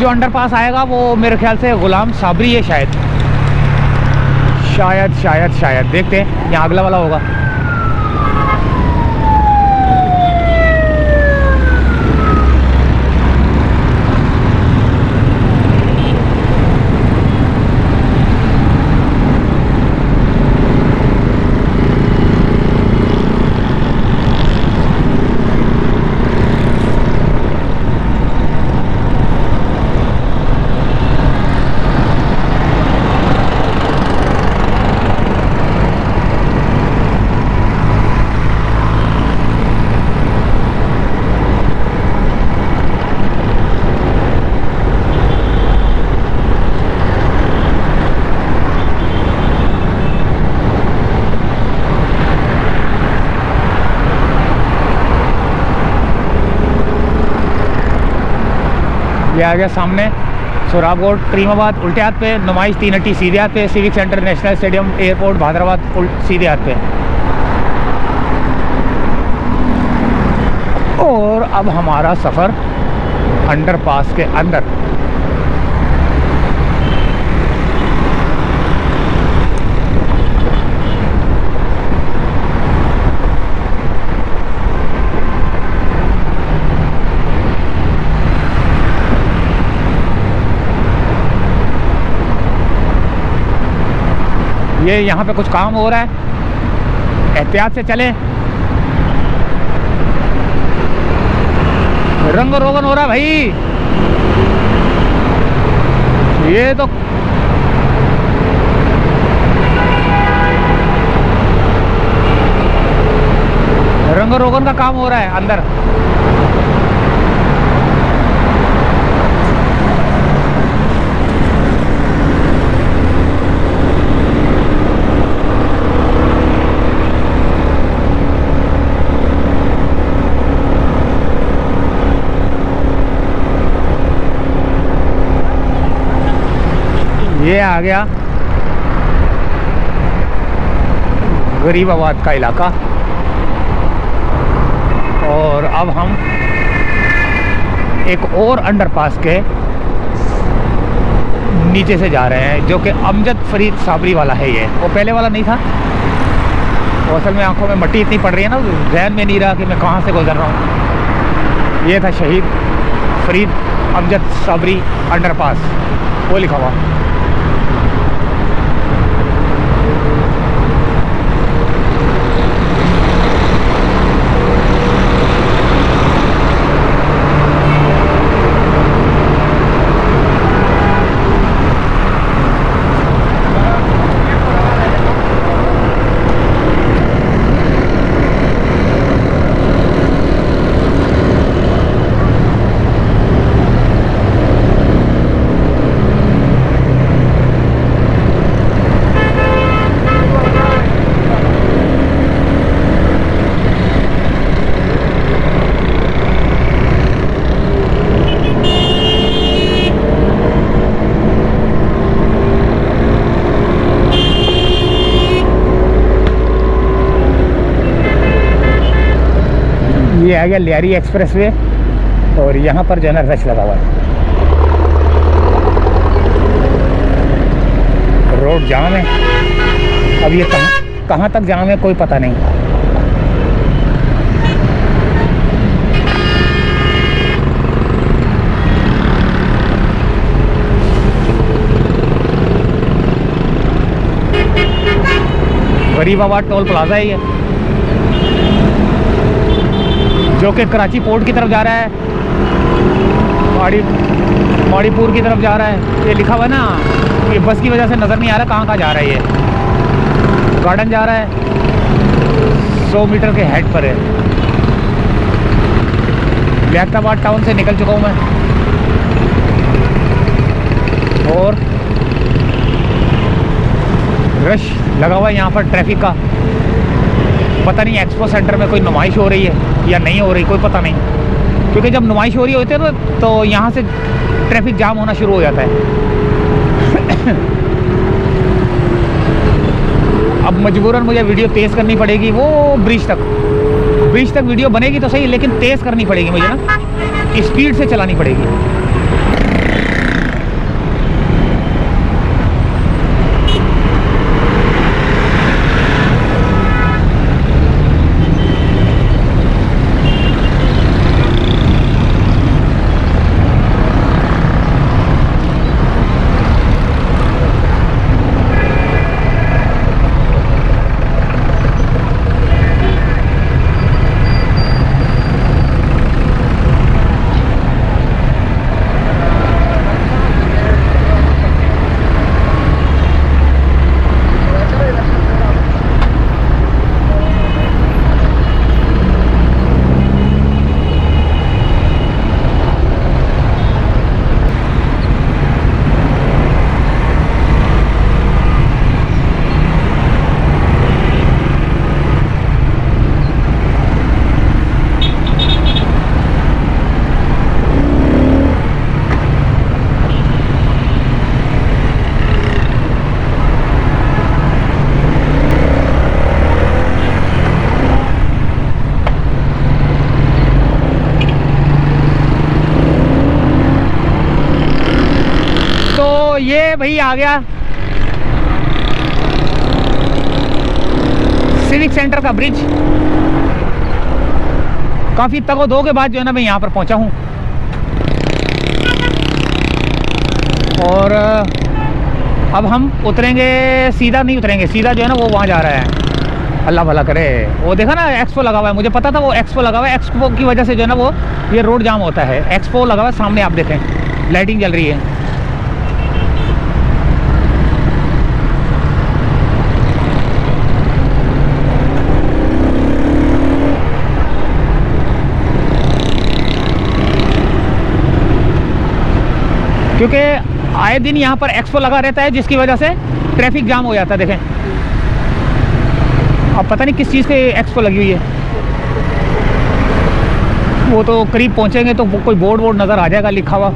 जो अंडरपास आएगा वो मेरे ख्याल से गुलाम साबरी है शायद शायद शायद शायद देखते हैं, यहाँ अगला वाला होगा। ये आ गया सामने सोराबकोट करीमाबाद उल्टे हाथ पे, नुमाइश 3 अट्टी सीधे हाथ पे, civic centre, national stadium, airport Bhadrabad सीधे हाथ पे। और अब हमारा सफ़र अंडरपास के अंदर। ये यहाँ पे कुछ काम हो रहा है, एहतियात से चलें। रंग रोगन हो रहा है भाई, ये तो रंग रोगन का काम हो रहा है अंदर। ये आ गया गरीबाबाद का इलाका और अब हम एक और अंडरपास के नीचे से जा रहे हैं जो कि अमजद फरीद साबरी वाला है। ये वो पहले वाला नहीं था, वो असल में आंखों में मट्टी इतनी पड़ रही है ना, जहन में नहीं रहा कि मैं कहाँ से गुजर रहा हूँ। ये था शहीद फरीद अमजद साबरी अंडरपास, वो लिखा हुआ। ये आ गया लियारी एक्सप्रेसवे और यहाँ पर जो है ना रश लगा हुआ है, रोड जाम है। अब ये कहाँ तक जाम है कोई पता नहीं। गरीबाबाद टोल प्लाजा है ये, जो कि कराची पोर्ट की तरफ जा रहा है, मणिपुर की तरफ जा रहा है। ये लिखा हुआ है ना, ये बस की वजह से नज़र नहीं आ रहा कहाँ जा रहा है। ये गार्डन जा रहा है, 100 मीटर के हेड पर है। लियाकताबाद टाउन से निकल चुका हूँ मैं और रश लगा हुआ है यहाँ पर ट्रैफिक का। पता नहीं एक्सपो सेंटर में कोई नुमाइश हो रही है या नहीं हो रही, कोई पता नहीं, क्योंकि जब नुमाइश हो रही होती है तो यहाँ से ट्रैफिक जाम होना शुरू हो जाता है। अब मजबूरन मुझे वीडियो तेज़ करनी पड़ेगी, वो ब्रिज तक वीडियो बनेगी तो सही, लेकिन तेज़ करनी पड़ेगी मुझे ना, स्पीड से चलानी पड़ेगी। ये भाई आ गया सिविक सेंटर का ब्रिज। काफ़ी तगो-दो के बाद जो है ना मैं यहाँ पर पहुँचा हूँ। और अब हम उतरेंगे, सीधा नहीं उतरेंगे, सीधा जो है ना वो वहाँ जा रहा है। अल्लाह भला करे। वो देखा ना एक्सपो लगा हुआ है, मुझे पता था वो एक्सपो लगा हुआ है। एक्सपो की वजह से जो है ना वो ये रोड जाम होता है। एक्सपो लगा हुआ है सामने, आप देखें लाइटिंग जल रही है। क्योंकि आए दिन यहाँ पर एक्सपो लगा रहता है, जिसकी वजह से ट्रैफिक जाम हो जाता है। देखें अब पता नहीं किस चीज़ की एक्सपो लगी हुई है। वो तो करीब पहुँचेंगे तो कोई बोर्ड नज़र आ जाएगा लिखा हुआ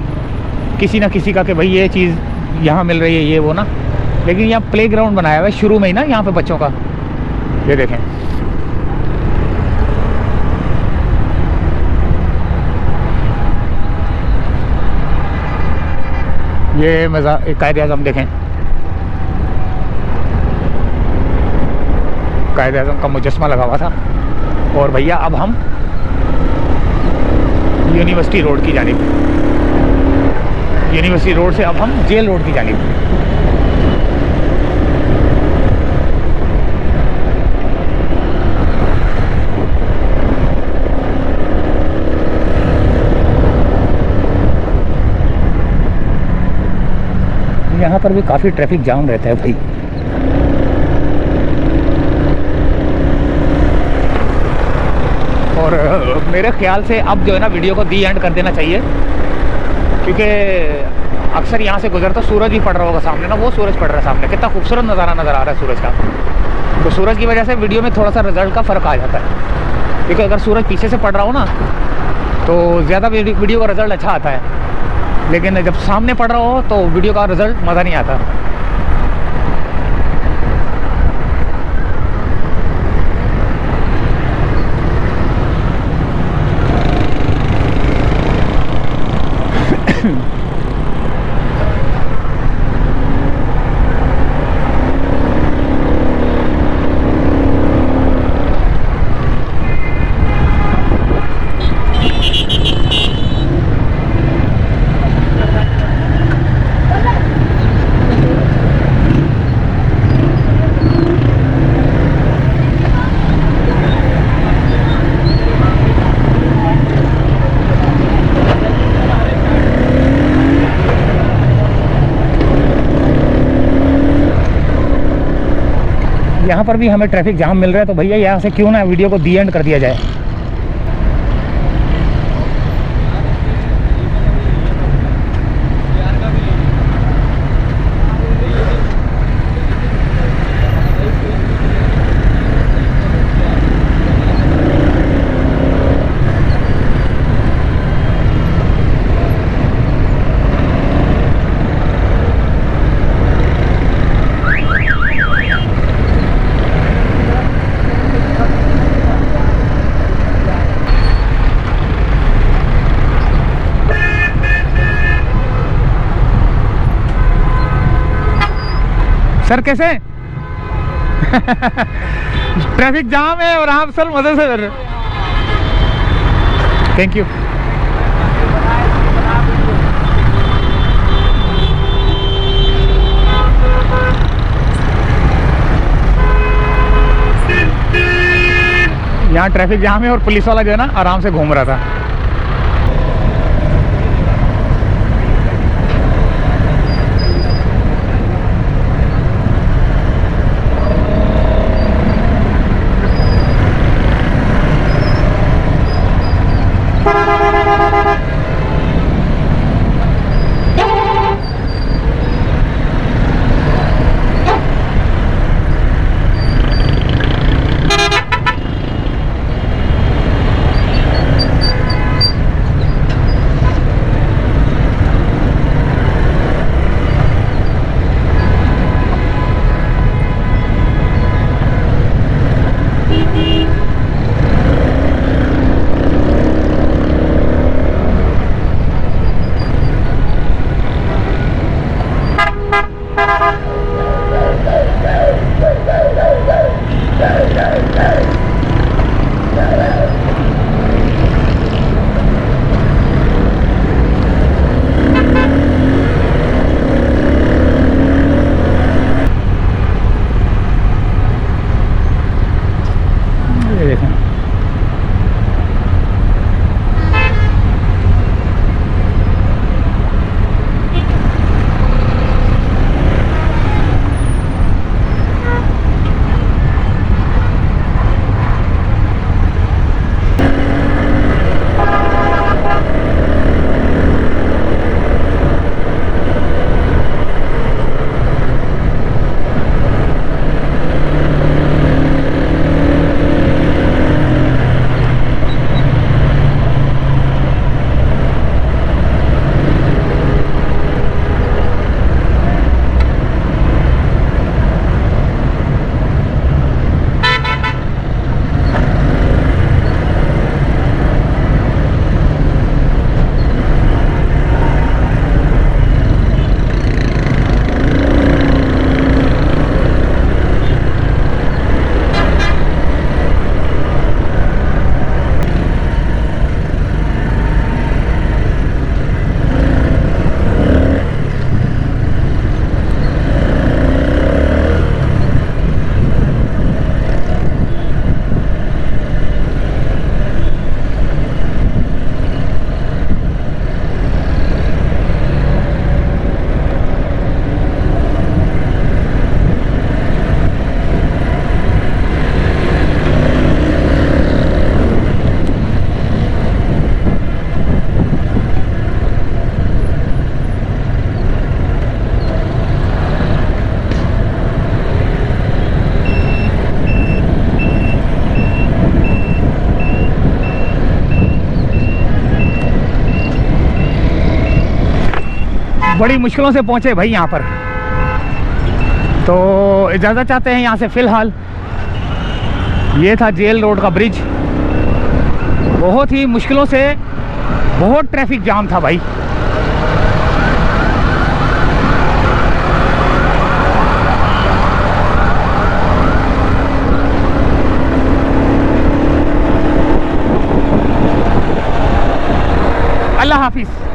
किसी ना किसी का कि भाई ये चीज़ यहाँ मिल रही है, ये वो ना। लेकिन यहाँ प्ले ग्राउंड बनाया हुआ है शुरू में ही ना यहाँ पे बच्चों का। ये देखें ये मज़ा कायद-ए-आज़म देखें, कायद-ए-आज़म का मुजस्समा लगा हुआ था। और भैया अब हम यूनिवर्सिटी रोड की जानिब, यूनिवर्सिटी रोड से अब हम जेल रोड की जानिब। यहाँ पर भी काफ़ी ट्रैफिक जाम रहता है भाई। और मेरे ख्याल से अब जो है ना वीडियो को दी एंड कर देना चाहिए, क्योंकि अक्सर यहाँ से गुजरता सूरज भी पड़ रहा होगा सामने ना। वो सूरज पड़ रहा है सामने, कितना खूबसूरत नज़ारा नज़र आ रहा है सूरज का। तो सूरज की वजह से वीडियो में थोड़ा सा रिजल्ट का फ़र्क आ जाता है, क्योंकि अगर सूरज पीछे से पड़ रहा हो ना तो ज़्यादा वीडियो का रिज़ल्ट अच्छा आता है। लेकिन जब सामने पड़ रहा हो तो वीडियो का रिज़ल्ट मज़ा नहीं आता। यहाँ पर भी हमें ट्रैफिक जाम मिल रहा है, तो भैया यहाँ से क्यों ना वीडियो को दी एंड कर दिया जाए। सर कैसे ट्रैफिक जाम है और आप सर मजे से कर रहे। Thank you. यहाँ ट्रैफिक जाम है और पुलिस वाला जो है ना आराम से घूम रहा था। बड़ी मुश्किलों से पहुंचे भाई यहाँ पर। तो इजाज़त चाहते हैं यहाँ से फ़िलहाल। ये था जेल रोड का ब्रिज। बहुत ही मुश्किलों से, बहुत ट्रैफिक जाम था भाई। अल्लाह हाफिज़।